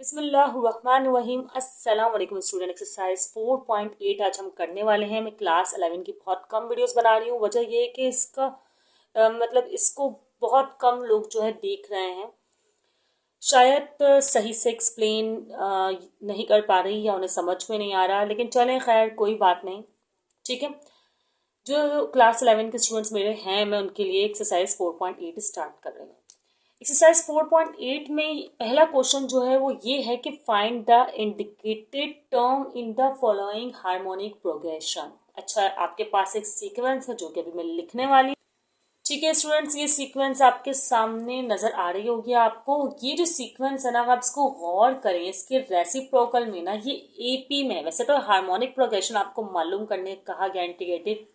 बिस्मिल्लाहिर्रहमानिर्रहीम। अस्सलाम वालेकुम स्टूडेंट। एक्सरसाइज 4.8 आज हम करने वाले हैं। मैं क्लास 11 की बहुत कम वीडियोस बना रही हूँ। वजह ये है कि इसका मतलब इसको बहुत कम लोग जो है देख रहे हैं। शायद सही से एक्सप्लेन नहीं कर पा रही या उन्हें समझ में नहीं आ रहा, लेकिन चलें खैर कोई बात नहीं। ठीक है, जो क्लास 11 के स्टूडेंट्स मेरे हैं मैं उनके लिए एक्सरसाइज 4.8 स्टार्ट कर रही हूँ। एक्सरसाइज 4.8 में पहला क्वेश्चन जो है वो ये है कि find the indicated term in the following harmonic progression. अच्छा, आपके पास एक सीक्वेंस है जो कि अभी मैं लिखने वाली हूँ। ठीक है स्टूडेंट्स, ये सीक्वेंस आपके सामने नजर आ रही होगी आपको। ये जो सीक्वेंस है ना, आप इसको गौर करें, इसके रेसिप्रोकल में ना ये एपी में, वैसे तो हार्मोनिक प्रोग्रेशन आपको मालूम करने कहा गया इंडिकेटेड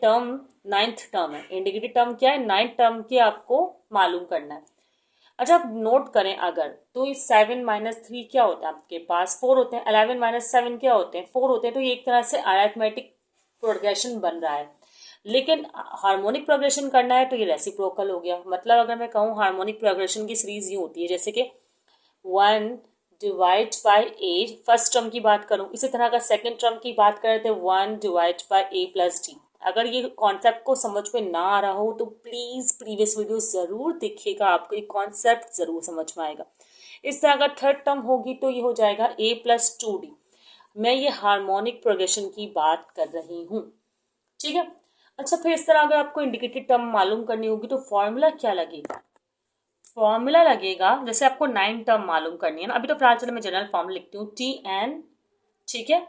टर्म नाइन्थ टर्म है। इंडिकेटेड टर्म क्या है? नाइन्थ टर्म के आपको मालूम करना है। अच्छा, आप नोट करें अगर तो इस 7 - 3 क्या होता है? आपके पास 4 होते हैं। 11 - 7 क्या होते हैं? 4 होते हैं। तो ये एक तरह से अरिथमेटिक प्रोग्रेशन बन रहा है, लेकिन हार्मोनिक प्रोग्रेशन करना है तो ये रेसिप्रोकल हो गया। मतलब अगर मैं कहूँ हार्मोनिक प्रोग्रेशन की सीरीज ये होती है जैसे कि 1 divide by A, first term की बात करूं, इसी तरह का सेकंड टर्म की बात करें तो 1 divide by A plus D. अगर ये कॉन्सेप्ट को समझ में ना आ रहा हो तो प्लीज प्रीवियस वीडियो जरूर देखिएगा, आपको ये कॉन्सेप्ट जरूर समझ में आएगा। इस तरह का थर्ड टर्म होगी तो ये हो जाएगा a प्लस 2d। मैं ये हार्मोनिक प्रोग्रेशन की बात कर रही हूँ। ठीक है। अच्छा, फिर इस तरह अगर आपको इंडिकेटेड टर्म मालूम करनी होगी तो फॉर्मूला क्या लगेगा? फॉर्मूला लगेगा, जैसे आपको 9 टर्म मालूम करनी है ना, अभी तो फिलहाल चलो मैं जनरल फॉर्म लिखती हूँ, टी एन। ठीक है,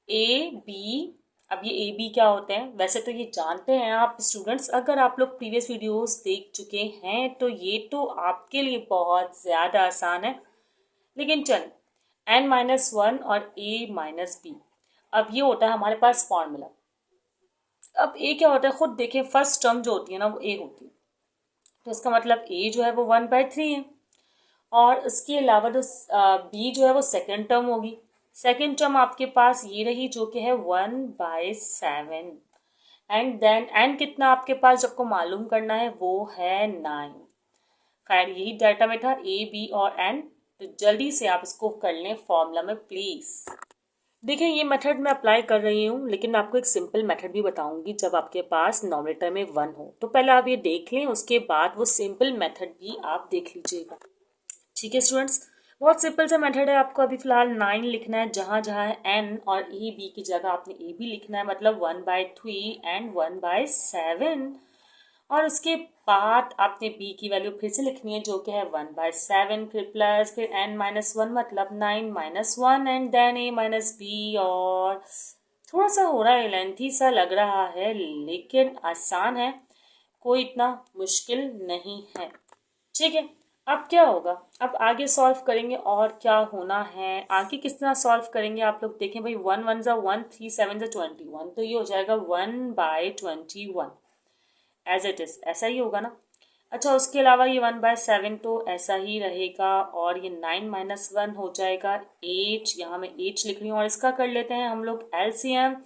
ए बी। अब ये ए बी क्या होते हैं? वैसे तो ये जानते हैं आप स्टूडेंट्स, अगर आप लोग प्रीवियस वीडियोस देख चुके हैं तो ये तो आपके लिए बहुत ज़्यादा आसान है, लेकिन चल n - 1 और a माइनस बी। अब ये होता है हमारे पास फॉर्मूला। अब ए क्या होता है खुद देखें, फर्स्ट टर्म जो होती है ना वो ए होती है, तो इसका मतलब ए जो है वो 1/3 है। और उसके अलावा जो बी जो है वो सेकेंड टर्म होगी। सेकेंड टर्म आपके पास ये रही जो कि है 1/7। एंड देन एन कितना आपके पास जब को मालूम करना है वो है 9। खैर यही डाटा में था ए बी और एन, तो जल्दी से आप इसको कर लें फॉर्मूला में प्लीज। देखिए ये मेथड मैं अप्लाई कर रही हूँ, लेकिन मैं आपको एक सिंपल मेथड भी बताऊंगी जब आपके पास नॉमिनेटर में 1 हो। तो पहले आप ये देख लें, उसके बाद वो सिंपल मेथड भी आप देख लीजिएगा। ठीक है स्टूडेंट्स, बहुत सिंपल सा मेथड है। आपको अभी फिलहाल 9 लिखना है, जहाँ जहाँ है एन और ए बी की जगह आपने ए बी लिखना है, मतलब 1/3 एंड 1/7। और उसके बाद आपने बी की वैल्यू फिर से लिखनी है जो कि है 1/7, फिर प्लस, फिर n - 1 मतलब 9 - 1 and then a minus B. और थोड़ा सा हो रहा है, लेंथी सा लग रहा है, लेकिन आसान है, कोई इतना मुश्किल नहीं है। ठीक है, अब क्या होगा? अब आगे सॉल्व करेंगे और क्या होना है आगे, किस तरह सॉल्व करेंगे आप लोग देखें भाई। 1 1 ज़ा 1, 3 7 ज़ा 21, तो ये हो जाएगा 1/21 एज इट इज, ऐसा ही होगा ना। अच्छा, उसके अलावा ये 1/7 तो ऐसा ही रहेगा, और ये 9 - 1 हो जाएगा 8। यहाँ मैं 8 लिख रही हूँ, और इसका कर लेते हैं हम लोग एलसीएम।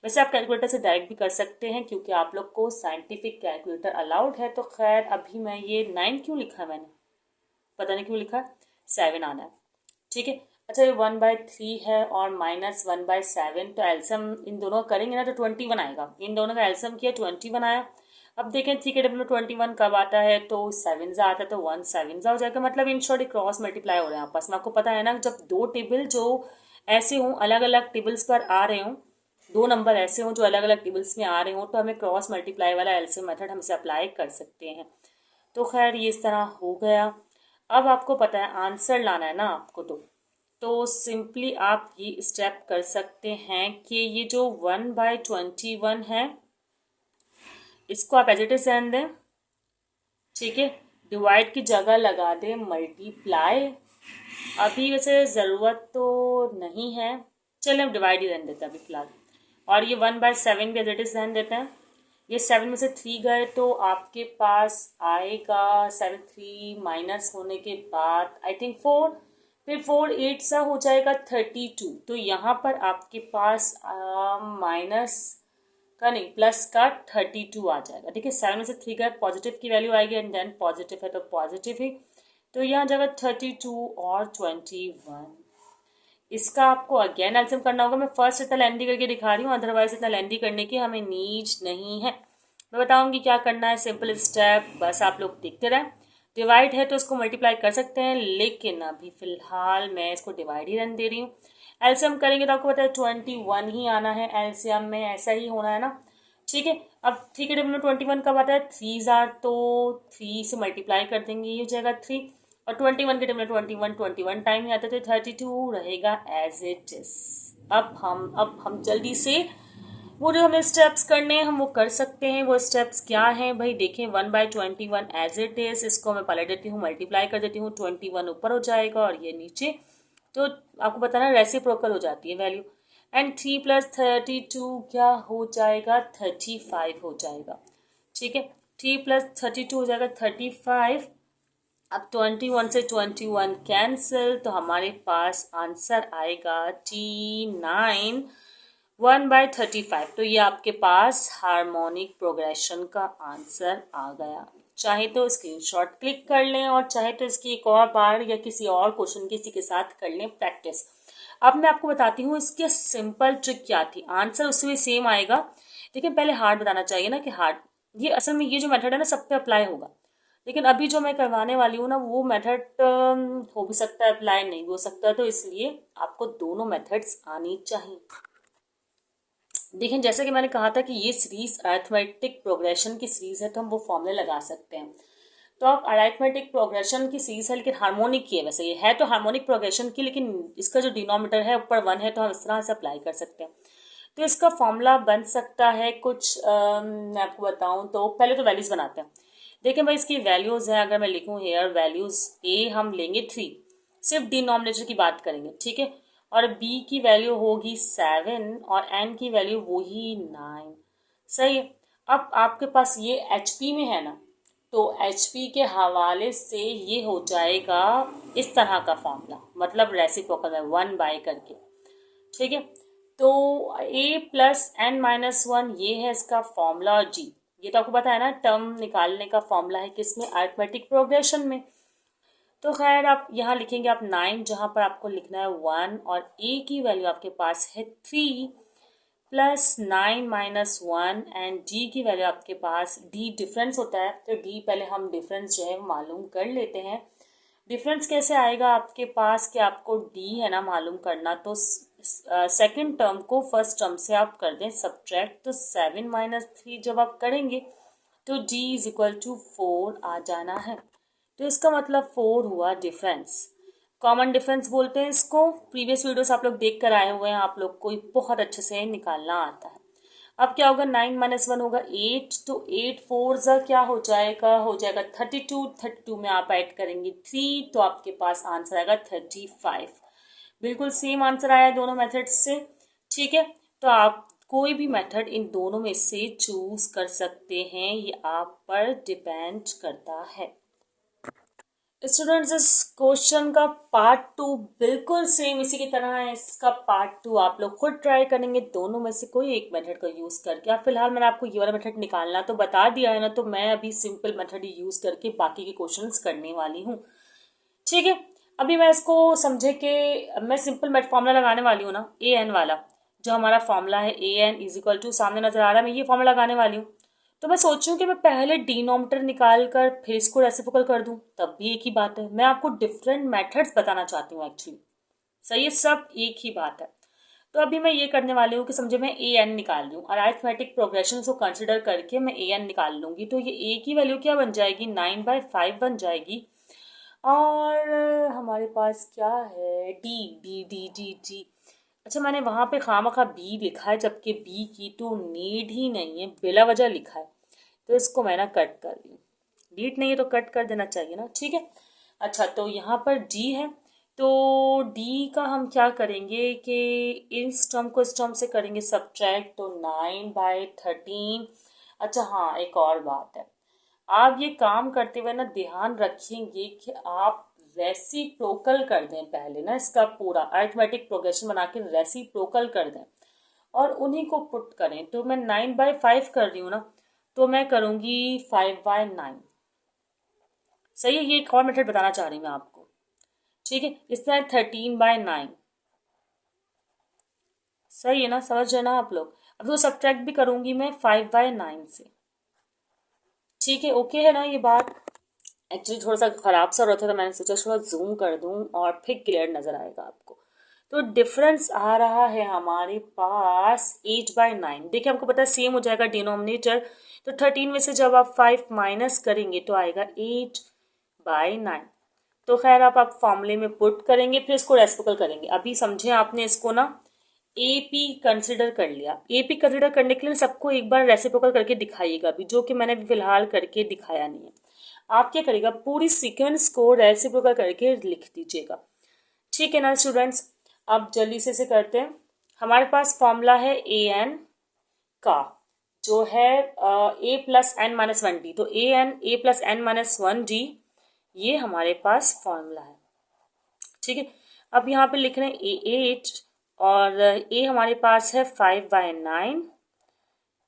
वैसे आप कैलकुलेटर से डायरेक्ट भी कर सकते हैं क्योंकि आप लोग को साइंटिफिक कैलकुलेटर अलाउड है। तो खैर अभी मैं ये 9 क्यों लिखा है मैंने, पता नहीं क्यों लिखा, 7 आना है। ठीक है। अच्छा, ये 1/3 है और -1/7, तो एल्सियम इन दोनों का करेंगे ना तो 21 आएगा। इन दोनों का एल्सियम किया, 21 आया। अब देखें थ्री के डब्ल्यू 21 कब आता है, तो 7 आता है, तो 1 7 हो जाएगा। मतलब इन शॉर्ट क्रॉस मल्टीप्लाई हो रहे हैं आपस में। आपको पता है ना, जब दो टेबल जो ऐसे हों, अलग अलग टेबल्स पर आ रहे हों, दो नंबर ऐसे हों जो अलग अलग टेबल्स में आ रहे हों, तो हमें क्रॉस मल्टीप्लाई वाला एल्सियम मेथड हम इसे अप्लाई कर सकते हैं। तो खैर ये इस तरह हो गया। अब आपको पता है आंसर लाना है ना आपको, तो सिंपली आप ये स्टेप कर सकते हैं कि ये जो 1/21 है इसको आप एज इट इज रहने दें। ठीक है, डिवाइड की जगह लगा दें मल्टीप्लाई। अभी वैसे ज़रूरत तो नहीं है, चलिए हम डिवाइड ही रहने देते हैं अभी फिलहाल। और ये 1/7 भी एज इट इज रहने देते हैं। ये 7 में से 3 गए तो आपके पास आएगा 7 3 माइनस होने के बाद आई थिंक 4, फिर 4 8 सा हो जाएगा 32। तो यहाँ पर आपके पास माइनस का नहीं प्लस का 32 आ जाएगा। देखिए 7 में से 3 गए, पॉजिटिव की वैल्यू आएगी, एंड देन पॉजिटिव है तो पॉजिटिव ही। तो यहाँ जगह 32 और 21। इसका आपको अगेन एल्सियम करना होगा। मैं फर्स्ट इतना लेंदी करके दिखा रही हूँ, अदरवाइज इतना लेंदी करने की हमें नीड नहीं है। मैं बताऊंगी क्या करना है, सिंपल स्टेप, बस आप लोग देखते रहें। डिवाइड है तो इसको मल्टीप्लाई कर सकते हैं, लेकिन अभी फिलहाल मैं इसको डिवाइड ही रहने दे रही हूँ। एल्सियम करेंगे तो आपको पता है 21 ही आना है, एल्सियम में ऐसा ही होना है ना। ठीक है, अब 3 के टेबल में 21 कब आता है, 3 तो 3 से मल्टीप्लाई कर देंगे, ये हो जाएगा 3। और 21 के टेबल में 21 टाइम ही आता है, तो 32 रहेगा एज इट इज। अब हम जल्दी से वो जो हमें स्टेप्स करने हैं हम वो कर सकते हैं। वो स्टेप्स क्या हैं भाई, देखें 1/21 एज इट इज, इसको मैं पलट देती हूँ, मल्टीप्लाई कर देती हूँ, 21 ऊपर हो जाएगा और ये नीचे, तो आपको बताना रेसिप्रोकल हो जाती है वैल्यू। एंड 3 + 32 क्या हो जाएगा, 35 हो जाएगा। ठीक है, 3 + 32 हो जाएगा 35। अब 21 से 21 कैंसिल, तो हमारे पास आंसर आएगा T9 1/35। तो ये आपके पास हार्मोनिक प्रोग्रेशन का आंसर आ गया। चाहे तो स्क्रीनशॉट क्लिक कर लें और चाहे तो इसकी एक और बार या किसी और क्वेश्चन किसी के साथ कर लें प्रैक्टिस। अब मैं आपको बताती हूँ इसकी सिंपल ट्रिक क्या थी, आंसर उससे भी सेम आएगा, लेकिन पहले हार्ड बताना चाहिए ना कि हार्ड। ये असल में ये जो मेथड है ना सब पे अप्लाई होगा, लेकिन अभी जो मैं करवाने वाली हूँ ना वो मेथड हो भी सकता है अप्लाई नहीं हो सकता, तो इसलिए आपको दोनों मेथड्स आनी चाहिए। देखें जैसे कि मैंने कहा था कि ये सीरीज अरिथमेटिक प्रोग्रेशन की सीरीज है, तो हम वो फॉर्मूले लगा सकते हैं। तो आप अरिथमेटिक प्रोग्रेशन की सीरीज है, लेकिन हार्मोनिक की है, वैसे ये है तो हार्मोनिक प्रोग्रेशन की, लेकिन इसका जो डिनोमिनेटर है ऊपर 1 है, तो हम इस तरह से अप्लाई कर सकते हैं। तो इसका फॉर्मूला बन सकता है कुछ मैं आपको बताऊं तो पहले तो वैल्यूज बनाते हैं। देखें भाई इसकी वैल्यूज हैं, अगर मैं लिखूं हेयर वैल्यूज, ए हम लेंगे 3, सिर्फ डिनोमिनेटर की बात करेंगे, ठीक है। और बी की वैल्यू होगी 7 और एन की वैल्यू वही 9। सही है। अब आपके पास ये एचपी में है ना, तो एचपी के हवाले से ये हो जाएगा इस तरह का फॉर्मूला, मतलब रेसिप्रोकल में 1 करके। ठीक है, तो a + n-1 ये है इसका फॉर्मूला, और g ये तो आपको पता है ना, टर्म निकालने का फॉर्मूला है किसमें, अरिथमेटिक प्रोग्रेशन में। तो खैर आप यहाँ लिखेंगे आप 9, जहाँ पर आपको लिखना है 1, और a की वैल्यू आपके पास है 3 + 9 - 1, एंड d की वैल्यू आपके पास, d डिफरेंस होता है, तो d पहले हम डिफरेंस जो है मालूम कर लेते हैं। डिफरेंस कैसे आएगा आपके पास कि आपको d है ना मालूम करना, तो सेकंड टर्म को फर्स्ट टर्म से आप कर दें सब्ट्रैक्ट, तो 7 - 3 जब आप करेंगे तो d = 4 आ जाना है। तो इसका मतलब 4 हुआ डिफरेंस, कॉमन डिफरेंस बोलते हैं इसको। प्रीवियस वीडियोस आप लोग देख कर आए हुए हैं, आप लोग को बहुत अच्छे से निकालना आता है। अब क्या होगा, 9 - 1 होगा 8, तो 8 4 क्या हो जाएगा, 32 में आप ऐड करेंगे 3, तो आपके पास आंसर आएगा 35। बिल्कुल सेम आंसर आया दोनों मेथड से। ठीक है, तो आप कोई भी मेथड इन दोनों में से चूज कर सकते हैं, ये आप पर डिपेंड करता है। स्टूडेंट्स इस क्वेश्चन का पार्ट 2 बिल्कुल सेम इसी की तरह है, इसका पार्ट 2 आप लोग खुद ट्राई करेंगे दोनों में से कोई एक मेथड का यूज करके। अब फिलहाल मैंने आपको ये वाला मेथड निकालना तो बता दिया है ना, तो मैं अभी सिंपल मेथड यूज करके बाकी के क्वेश्चंस करने वाली हूँ। ठीक है, अभी मैं इसको समझे कि मैं सिंपल मेथड फॉर्मूला लगाने वाली हूँ ना, ए एन वाला, जो हमारा फॉर्मूला है ए एन = सामने नजर आ रहा है, मैं ये फॉर्मूला लगाने वाली हूँ। तो मैं सोच रही हूँ कि मैं पहले डिनोमिनेटर निकाल कर फिर इसको रेसिप्रोकल कर दूं, तब भी एक ही बात है। मैं आपको डिफरेंट मेथड्स बताना चाहती हूँ एक्चुअली, सही है, सब एक ही बात है। तो अभी मैं ये करने वाली हूँ कि समझे मैं ए एन निकाल लूँ, और अरिथमेटिक प्रोग्रेशन को कंसिडर करके मैं ए एन निकाल लूँगी, तो ये ए की वैल्यू क्या बन जाएगी, 9/5 बन जाएगी। और हमारे पास क्या है, D D D D D. अच्छा, मैंने वहाँ पे खामखा बी लिखा है, जबकि बी की तो नीड ही नहीं है, बिला वजह लिखा है, तो इसको मैं ना कट कर दी। नीड नहीं है तो कट कर देना चाहिए ना, ठीक है। अच्छा, तो यहाँ पर डी है, तो डी का हम क्या करेंगे कि इस टर्म को इस टर्म से करेंगे सब्ट्रैक्ट, तो 9/13। अच्छा हाँ, एक और बात है, आप ये काम करते हुए ना ध्यान रखेंगे कि आप रेसिप्रोकल कर दें पहले ना, इसका पूरा अरिथमेटिक प्रोग्रेशन बना के रेसिप्रोकल कर दें और उन्हीं को पुट करें। तो मैं 9/5 कर रही हूँ ना, तो मैं करूँगी 5/9। सही है, ये एक और मेथड बताना चाह रही हूँ मैं आपको। ठीक है, इस तरह 13/9 सही है ना, समझ रहे ना आप लोग। अब तो सब्ट्रैक्ट भी करूंगी मैं 5/9 से। ठीक है, ओके है ना ये बात। एक्चुअली थोड़ा सा खराब सा हो रहा था तो मैंने सोचा थोड़ा जूम कर दूं और फिर क्लियर नजर आएगा आपको। तो डिफरेंस आ रहा है हमारे पास 8/9। देखिए हमको पता है सेम हो जाएगा डिनोमिनेटर, तो 13 में से जब आप 5 माइनस करेंगे तो आएगा 8/9। तो खैर आप फॉर्मूले में पुट करेंगे, फिर इसको रेसिप्रोकल करेंगे। अभी समझे आपने इसको ना, एपी कंसिडर कर लिया। एपी कंसिडर करने के लिए सबको एक बार रेसिप्रोकल करके दिखाइएगा अभी, जो कि मैंने फिलहाल करके दिखाया नहीं है। आप क्या करिएगा, पूरी सीक्वेंस को रेसिप्रोकल करके लिख दीजिएगा। ठीक है ना स्टूडेंट्स, अब जल्दी से करते हैं। हमारे पास फॉर्मूला है ए एन का, जो है a+n-1d, तो a+n-1d ये हमारे पास फॉर्मूला है। ठीक है, अब यहाँ पे लिख रहे हैं A8 और A हमारे पास है 5/9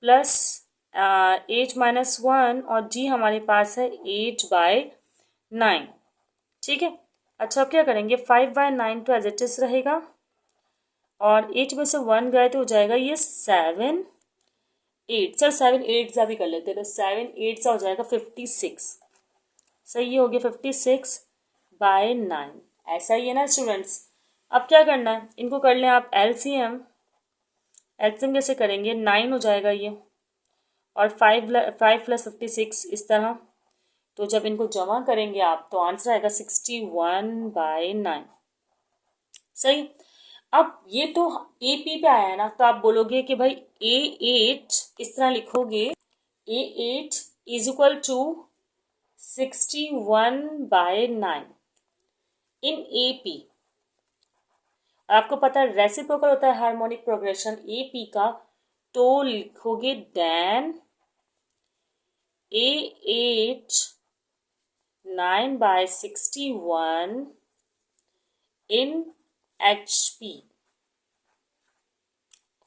प्लस 8-1 और G हमारे पास है 8/9। ठीक है, अच्छा अब क्या करेंगे, 5/9 तो एज इट इज रहेगा और 8 में से 1 गए तो हो जाएगा ये 7/8। सर 7/8 भी कर लेते हैं, तो 7/8 हो जाएगा 56। सही हो गया 56/9। ऐसा ही है ना स्टूडेंट्स। अब क्या करना है, इनको कर लें आप एलसीएम। एलसीएम कैसे करेंगे, 9 हो जाएगा ये और 5 + 56 इस तरह। तो जब इनको जमा करेंगे आप तो आंसर आएगा 61/9। सही। अब ये तो AP पे आया है ना, तो आप बोलोगे कि भाई A8 इस तरह लिखोगे, A8 = 61/9 इन AP। आपको पता है रेसिप्रोकल होता है हार्मोनिक प्रोग्रेशन AP का, तो लिखोगे देन A8 9/61 इन HP।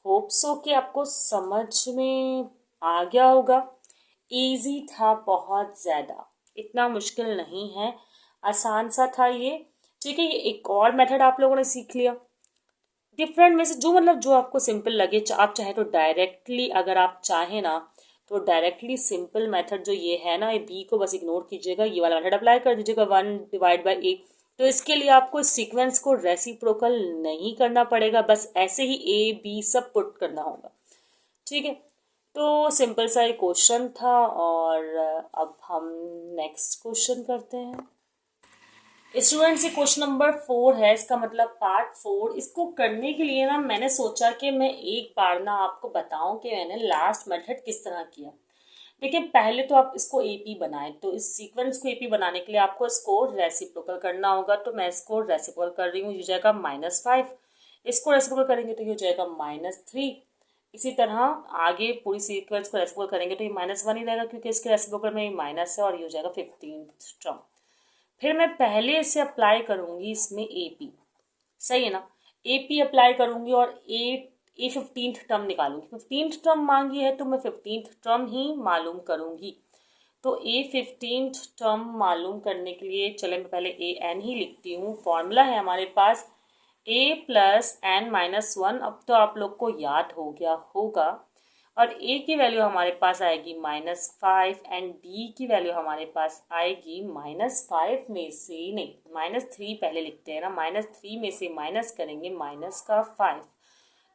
होप सो कि आपको समझ में आ गया होगा। इजी था बहुत ज़्यादा, इतना मुश्किल नहीं है, आसान सा था ये। ठीक है, ये एक और मेथड आप लोगों ने सीख लिया डिफरेंट में से, जो मतलब जो आपको सिंपल लगे। आप चाहे तो डायरेक्टली, अगर आप चाहें ना तो डायरेक्टली सिंपल मेथड जो ये है ना, ये बी को बस इग्नोर कीजिएगा, ये वाला मेथड अप्लाई कर दीजिएगा 1/8। तो इसके लिए आपको सीक्वेंस को रेसिप्रोकल नहीं करना पड़ेगा, बस ऐसे ही A B सब पुट करना होगा। ठीक है, तो सिंपल सा एक क्वेश्चन था और अब हम नेक्स्ट क्वेश्चन करते हैं। स्टूडेंट्स ये क्वेश्चन नंबर 4 है, इसका मतलब पार्ट 4। इसको करने के लिए ना मैंने सोचा कि मैं एक बार ना आपको बताऊं कि मैंने लास्ट मेथड किस तरह किया। देखिए पहले तो आप इसको AP बनाएं, तो इस सीक्वेंस को AP बनाने के लिए आपको इसको रेसिप्रोकल करना होगा। तो मैं इसको रेसिप्रोकल कर रही हूँ, ये हो जाएगा -5। इसको रेसिप्रोकल करेंगे तो ये हो जाएगा -3। इसी तरह आगे पूरी सीक्वेंस को रेसिप्रोकल करेंगे तो ये -1 ही रहेगा, क्योंकि इसके रेसिप्रोकल में माइनस है, और ये हो जाएगा 15th टर्म। फिर मैं पहले इसे अप्लाई करूंगी इसमें AP। सही है ना, AP अप्लाई करूंगी और ए 15th टर्म निकालूंगी। 15th टर्म मांगी है तो मैं 15th टर्म ही मालूम करूंगी। तो A15th टर्म मालूम करने के लिए चले मैं पहले AN ही लिखती हूँ। फॉर्मूला है हमारे पास A+n-1। अब तो आप लोग को याद हो गया होगा। और A की वैल्यू हमारे पास आएगी -5 एंड D की वैल्यू हमारे पास आएगी -5 में से, नहीं -3 पहले लिखते हैं ना, -3 में से माइनस करेंगे -5।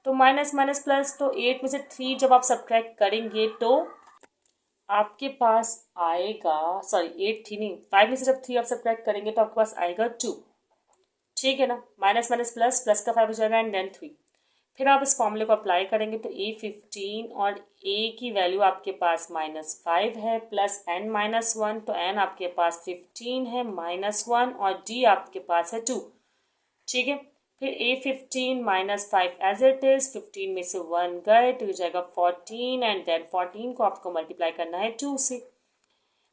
तो माइनस माइनस प्लस, तो 8 में से 3 जब आप सब्ट्रैक्ट करेंगे तो आपके पास आएगा, सॉरी 8 थी नहीं, 5 में से जब 3 आप सब्ट्रैक्ट करेंगे तो आपके पास आएगा 2। ठीक है ना, माइनस माइनस प्लस, प्लस का 5 हो जाएगा एंड देन 3। फिर आप इस फॉर्मूले को अप्लाई करेंगे तो A15 और A की वैल्यू आपके पास -5 है प्लस n-1, तो n आपके पास 15 है -1 और D आपके पास है 2। ठीक है, फिर A15 -5 एज इट इज, 15 में से 1 गए तो हो जाएगा 14 एंड देन 14 को आपको मल्टीप्लाई करना है 2 से।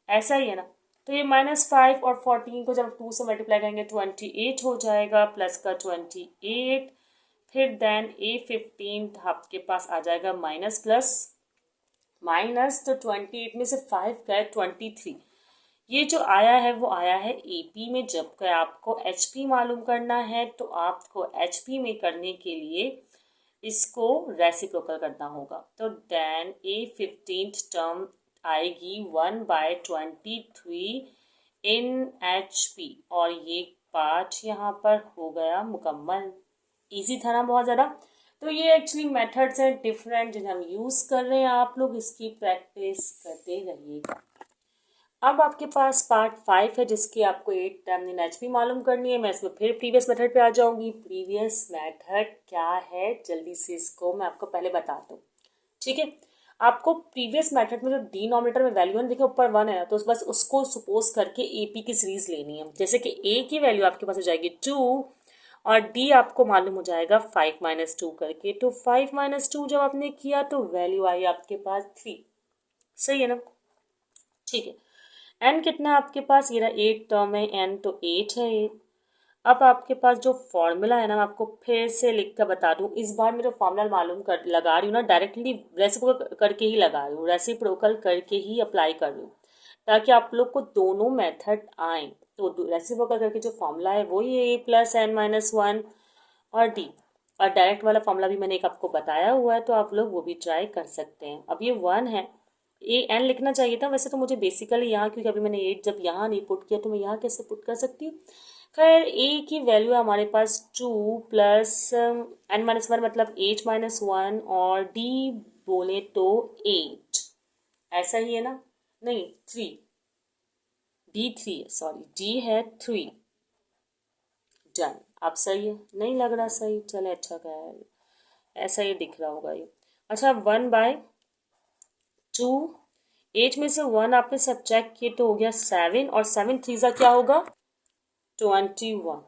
ऐसा ही है ना, तो ये -5 और 14 को जब 2 से मल्टीप्लाई करेंगे 28 हो जाएगा, प्लस का 28। फिर देन A15 आपके पास आ जाएगा माइनस प्लस माइनस, तो 28 में से 5 गए 23। ये जो आया है वो आया है एपी में। जबकि आपको एचपी मालूम करना है तो आपको एचपी में करने के लिए इसको रेसिप्रोकल करना होगा। तो देन A15th टर्म आएगी 1/23 इन HP, और ये पार्ट यहाँ पर हो गया मुकम्मल। इजी था ना बहुत ज़्यादा। तो ये एक्चुअली मेथड्स हैं डिफरेंट जिन्हें हम यूज़ कर रहे हैं, आप लोग इसकी प्रैक्टिस करते रहिएगा। अब आपके पास पार्ट 5 है जिसकी आपको 8 टर्म इन HP मालूम करनी है। मैं इसमें फिर प्रीवियस मेथड पे आ जाऊंगी। प्रीवियस मेथड क्या है जल्दी से इसको मैं आपको पहले बताता हूँ, ठीक है। आपको प्रीवियस मेथड में जो डिनोमिनेटर में वैल्यू है, देखिए ऊपर 1 है, तो बस उसको सपोज करके AP की सीरीज लेनी है। जैसे कि A की वैल्यू आपके पास हो जाएगी 2 और D आपको मालूम हो जाएगा 5 - 2 करके। तो 5 - 2 जब आपने किया तो वैल्यू आई आपके पास 3। सही है ना, ठीक है। एन कितना है आपके पास, ये रहा 8 टर्म है एन, तो 8 है ये। अब आपके पास जो फॉर्मूला है ना, मैं आपको फिर से लिख कर बता दूं। इस बार मैं जो फॉर्मूला मालूम कर लगा रही हूँ ना, डायरेक्टली रेसिप्रोकल करके ही लगा रही हूँ, रेसिप्रोकल करके ही अप्लाई कर रही हूँ, ताकि आप लोग को दोनों मेथड आए। तो रेसिप्रोकल करके जो फॉर्मूला है वो ये A+n-1 और D, और डायरेक्ट वाला फॉर्मूला भी मैंने एक आपको बताया हुआ है, तो आप लोग वो भी ट्राई कर सकते हैं। अब ये 1 है, AN लिखना चाहिए था वैसे तो मुझे बेसिकली यहाँ, क्योंकि अभी मैंने 8 जब यहाँ नहीं पुट किया तो मैं यहाँ कैसे पुट कर सकती हूँ। खैर A की वैल्यू है हमारे पास 2 + n-1 मतलब 8 - 1, और D बोले तो 8, ऐसा ही है ना, नहीं 3, D3 है, सॉरी D है 3। डन, आप सही है, नहीं लग रहा सही, चले अच्छा क्या है, ऐसा ही दिख रहा होगा ये। अच्छा 1/2, 8 में से 1 आपने सब्ट्रैक्ट किए तो हो गया 7, और 7 3 क्या होगा 21,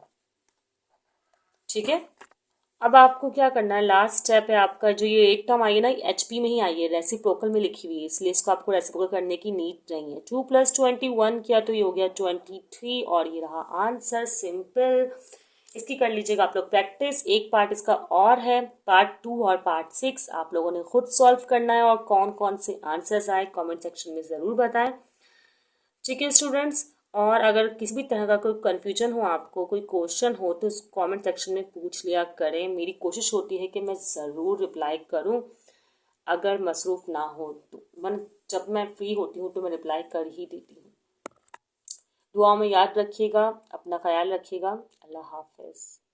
ठीक है। अब आपको क्या करना है, लास्ट स्टेप है आपका, जो ये एक टर्म आई है ना HP में ही आई है, रेसिप्रोकल में लिखी हुई है, इसलिए इसको आपको रेसिप्रोकल करने की नीड नहीं है। 2 + 21 किया तो ये हो गया 23, और ये रहा आंसर, सिंपल। इसकी कर लीजिएगा आप लोग प्रैक्टिस। एक पार्ट इसका और है, पार्ट 2 और पार्ट 6 आप लोगों ने खुद सॉल्व करना है, और कौन कौन से आंसर्स आए कमेंट सेक्शन में ज़रूर बताएं, ठीक है स्टूडेंट्स। और अगर किसी भी तरह का कोई कन्फ्यूजन हो, आपको कोई क्वेश्चन हो, तो कमेंट सेक्शन में पूछ लिया करें। मेरी कोशिश होती है कि मैं ज़रूर रिप्लाई करूं, अगर मसरूफ़ ना हो तो। जब मैं फ्री होती हूँ तो मैं रिप्लाई कर ही देती हूँ। दुआ में याद रखिएगा, अपना ख्याल रखिएगा। अल्लाह हाफ़िज़।